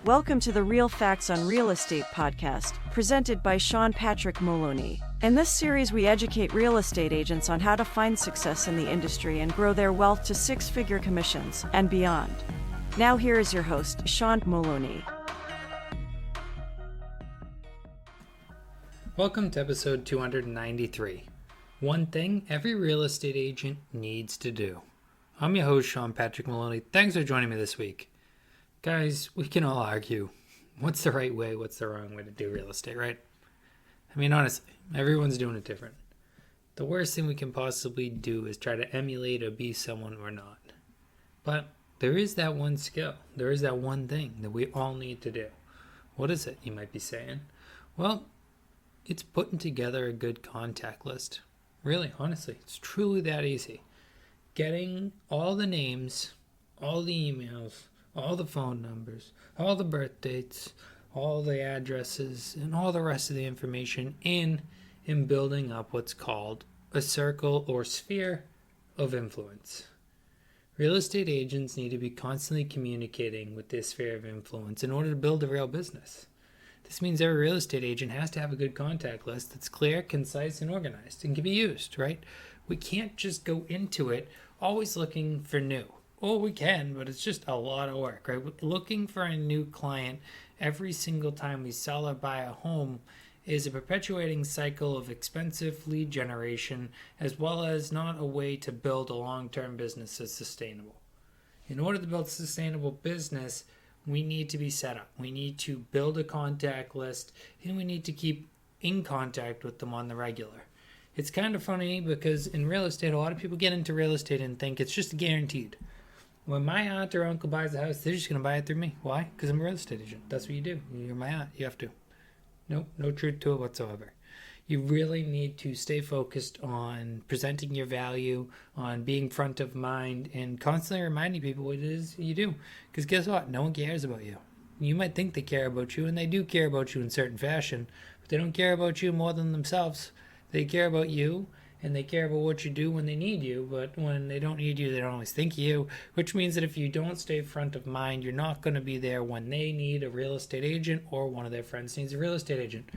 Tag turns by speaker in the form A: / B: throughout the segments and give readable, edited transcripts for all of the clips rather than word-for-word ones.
A: Welcome to the Real Facts on Real Estate podcast, presented by Sean Patrick Maloney. In this series, we educate real estate agents on how to find success in the industry and grow their wealth to six-figure commissions and beyond. Now here is your host, Sean Maloney.
B: Welcome to episode 293. One thing every real estate agent needs to do. I'm your host, Sean Patrick Maloney. Thanks for joining me this week. Guys, we can all argue what's the right way, what's the wrong way to do real estate, right? I mean, honestly, everyone's doing it different. The worst thing we can possibly do is try to emulate or be someone we're not. But there is that one skill. There is that one thing that we all need to do. What is it, you might be saying? Well, it's putting together a good contact list. Really, honestly, it's truly that easy. Getting all the names, all the emails, all the phone numbers, all the birth dates, all the addresses, and all the rest of the information in and building up what's called a circle or sphere of influence. Real estate agents need to be constantly communicating with this sphere of influence in order to build a real business. This means every real estate agent has to have a good contact list that's clear, concise, and organized and can be used, right? We can't just go into it always looking for new. Well, we can, but it's just a lot of work, right? Looking for a new client every single time we sell or buy a home is a perpetuating cycle of expensive lead generation, as well as not a way to build a long-term business that's sustainable. In order to build a sustainable business, we need to be set up. We need to build a contact list, and we need to keep in contact with them on the regular. It's kind of funny because in real estate, a lot of people get into real estate and think it's just guaranteed. When my aunt or uncle buys a house, they're just going to buy it through me. Why? Because I'm a real estate agent. That's what you do. You're my aunt. You have to. Nope, no truth to it whatsoever. You really need to stay focused on presenting your value, on being front of mind, and constantly reminding people what it is you do. Because guess what? No one cares about you. You might think they care about you, and they do care about you in certain fashion, but they don't care about you more than themselves. They care about you, and they care about what you do when they need you, but when they don't need you, they don't always think of you, which means that if you don't stay front of mind, you're not going to be there when they need a real estate agent or one of their friends needs a real estate agent.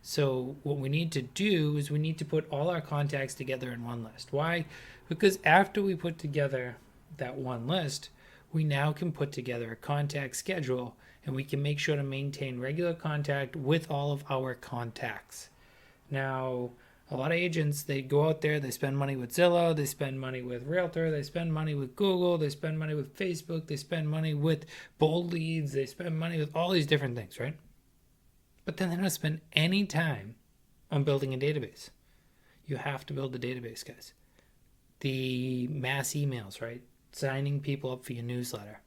B: So what we need to do is we need to put all our contacts together in one list. Why? Because after we put together that one list, we now can put together a contact schedule, and we can make sure to maintain regular contact with all of our contacts. Now, a lot of agents, they go out there, they spend money with Zillow, they spend money with Realtor, they spend money with Google, they spend money with Facebook, they spend money with Bold Leads, they spend money with all these different things, right? But then they don't spend any time on building a database. You have to build a database, guys. The mass emails, right? Signing people up for your newsletter.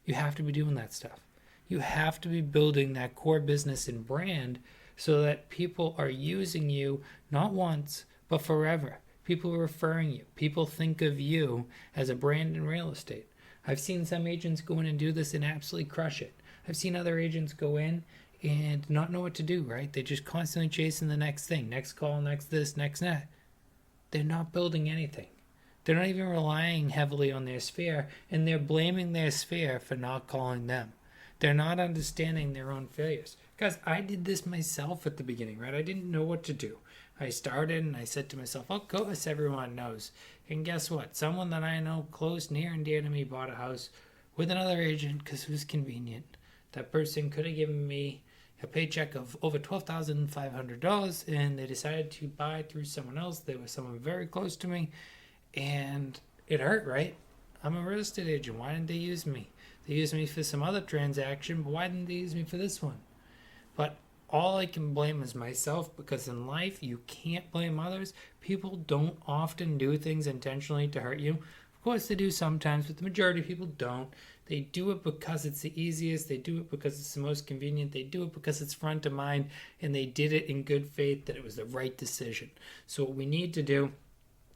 B: You have to be doing that stuff. You have to be building that core business and brand so that people are using you not once, but forever. People are referring you. People think of you as a brand in real estate. I've seen some agents go in and do this and absolutely crush it. I've seen other agents go in and not know what to do, right? They're just constantly chasing the next thing. Next call, next this, next that. They're not building anything. They're not even relying heavily on their sphere, and they're blaming their sphere for not calling them. They're not understanding their own failures. Guys, I did this myself at the beginning, right? I didn't know what to do. I started and I said to myself, of course everyone knows. And guess what? Someone that I know close, near and dear to me bought a house with another agent because it was convenient. That person could have given me a paycheck of over $12,500, and they decided to buy through someone else. They were someone very close to me, and it hurt, right? I'm a real estate agent. Why didn't they use me? They used me for some other transaction, but why didn't they use me for this one? But all I can blame is myself, because in life, you can't blame others. People don't often do things intentionally to hurt you. Of course, they do sometimes, but the majority of people don't. They do it because it's the easiest. They do it because it's the most convenient. They do it because it's front of mind, and they did it in good faith that it was the right decision. So what we need to do,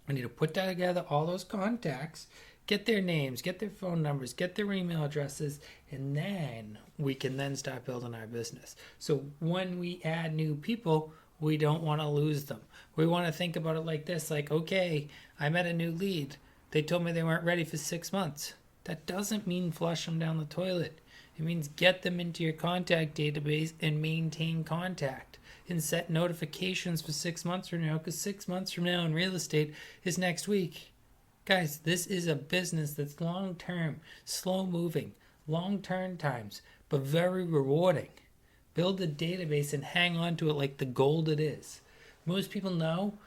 B: we need to put together all those contacts, get their names, get their phone numbers, get their email addresses, and then we can then start building our business. So when we add new people, we don't want to lose them. We want to think about it like this, like, okay, I met a new lead. They told me they weren't ready for 6 months. That doesn't mean flush them down the toilet. It means get them into your contact database and maintain contact and set notifications for 6 months from now, because 6 months from now in real estate is next week. Guys, this is a business that's long-term, slow-moving, long-term times, but very rewarding. Build a database and hang on to it like the gold it is. Most people know,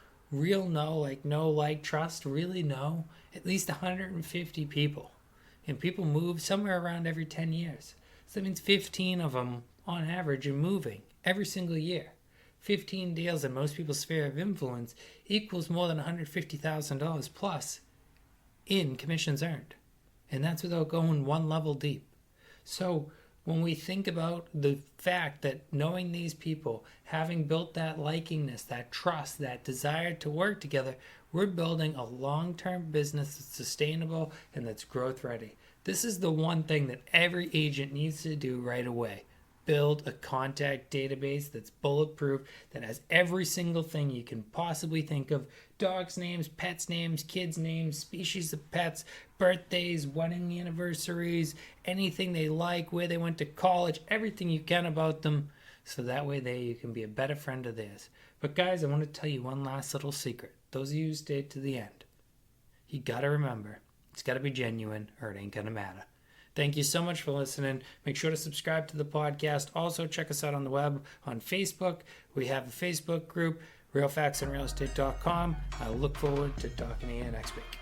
B: trust, really know at least 150 people. And people move somewhere around every 10 years. So that means 15 of them on average are moving every single year. 15 deals in most people's sphere of influence equals more than $150,000 plus in commissions earned. And that's without going one level deep. So when we think about the fact that knowing these people, having built that likingness, that trust, that desire to work together, we're building a long-term business that's sustainable and that's growth ready. This is the one thing that every agent needs to do right away. Build a contact database that's bulletproof, that has every single thing you can possibly think of. Dogs' names, pets' names, kids' names, species of pets, birthdays, wedding anniversaries, anything they like, where they went to college, everything you can about them, so that way you can be a better friend of theirs. But guys, I want to tell you one last little secret. Those of you who stayed to the end, you got to remember, it's got to be genuine or it ain't going to matter. Thank you so much for listening. Make sure to subscribe to the podcast. Also, check us out on the web on Facebook. We have a Facebook group, realfactsandrealestate.com. I look forward to talking to you next week.